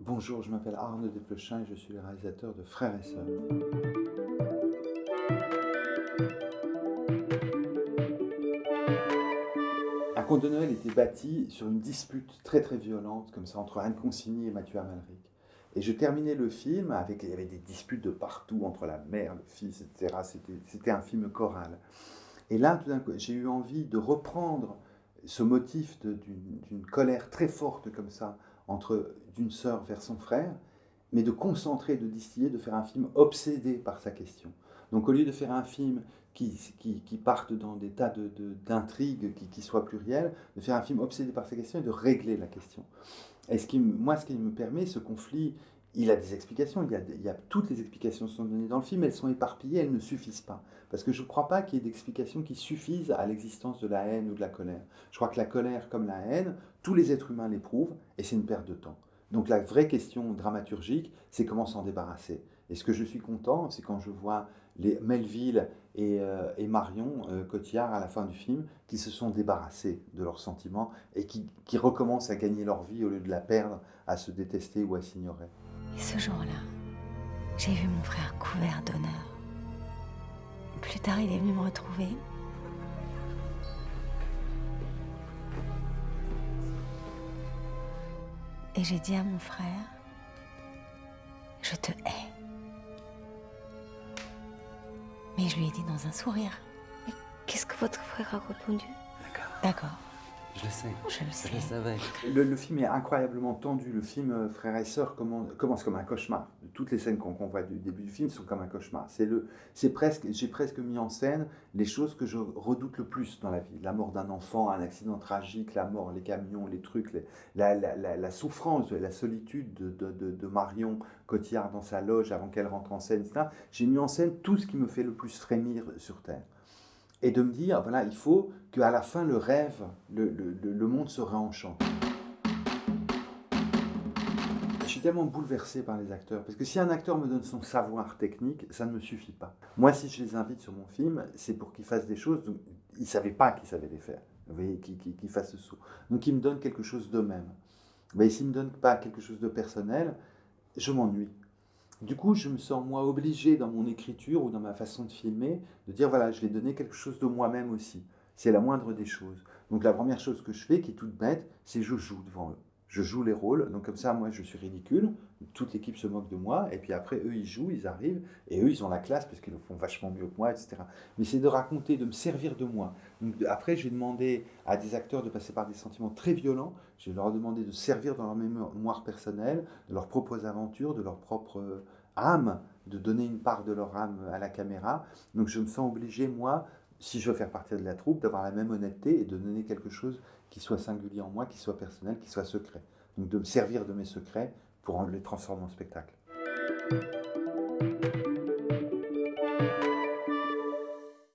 Bonjour, je m'appelle Arnaud Desplechin et je suis le réalisateur de Frères et Sœurs. Un conte de Noël était bâti sur une dispute très très violente, comme ça, entre Anne Consigny et Mathieu Amalric. Et je terminais le film avec, il y avait des disputes de partout entre la mère, le fils, etc. C'était un film choral. Et là, tout d'un coup, j'ai eu envie de reprendre ce motif d'une colère très forte comme ça, entre d'une sœur vers son frère, mais de concentrer, de distiller, de faire un film obsédé par sa question. Donc au lieu de faire un film qui parte dans des tas d'intrigues qui soient plurielles, de faire un film obsédé par sa question et de régler la question. Et moi, ce qui me permet, ce conflit, il a des explications. Toutes les explications sont données dans le film, elles sont éparpillées, elles ne suffisent pas. Parce que je ne crois pas qu'il y ait d'explications qui suffisent à l'existence de la haine ou de la colère. Je crois que la colère, comme la haine, tous les êtres humains l'éprouvent, et c'est une perte de temps. Donc la vraie question dramaturgique, c'est comment s'en débarrasser. Et ce que je suis content, c'est quand je vois les Melville et Marion Cotillard à la fin du film qui se sont débarrassés de leurs sentiments et qui recommencent à gagner leur vie au lieu de la perdre, à se détester ou à s'ignorer. Et ce jour-là, j'ai vu mon frère couvert d'honneur. Plus tard, il est venu me retrouver. Et j'ai dit à mon frère, je te hais. Mais je lui ai dit dans un sourire. Mais qu'est-ce que votre frère a répondu? D'accord. Je le sais. Je le sais. Je le savais. Le film est incroyablement tendu. Le film Frères et Sœurs commence comme un cauchemar. Toutes les scènes qu'on voit du début du film sont comme un cauchemar. J'ai presque mis en scène les choses que je redoute le plus dans la vie. La mort d'un enfant, un accident tragique, la mort, les camions, les trucs, la souffrance, la solitude de Marion Cotillard dans sa loge avant qu'elle rentre en scène, etc. J'ai mis en scène tout ce qui me fait le plus frémir sur Terre. Et de me dire, voilà, il faut qu'à la fin, le rêve, le monde se réenchante. Je suis tellement bouleversé par les acteurs, parce que si un acteur me donne son savoir technique, ça ne me suffit pas. Moi, si je les invite sur mon film, c'est pour qu'ils fassent des choses dont ils ne savaient pas qu'ils savaient les faire. Vous voyez, qu'ils fassent ce saut. Donc, ils me donnent quelque chose d'eux-mêmes. Mais s'ils ne me donnent pas quelque chose de personnel, je m'ennuie. Du coup, je me sens moi obligé dans mon écriture ou dans ma façon de filmer de dire voilà, je vais donner quelque chose de moi-même aussi. C'est la moindre des choses. Donc la première chose que je fais, qui est toute bête, c'est je joue devant eux. Je joue les rôles, donc comme ça, moi, je suis ridicule, toute l'équipe se moque de moi, et puis après, eux, ils jouent, ils arrivent, et eux, ils ont la classe parce qu'ils le font vachement mieux que moi, etc. Mais c'est de raconter, de me servir de moi. Donc après, je vais demander à des acteurs de passer par des sentiments très violents, je vais leur demander de servir dans leur mémoire personnelle, de leurs propres aventures, de leur propre âme, de donner une part de leur âme à la caméra. Donc je me sens obligé, moi, si je veux faire partie de la troupe, d'avoir la même honnêteté et de donner quelque chose qui soit singulier en moi, qui soit personnel, qui soit secret. Donc de me servir de mes secrets pour les transformer en spectacle.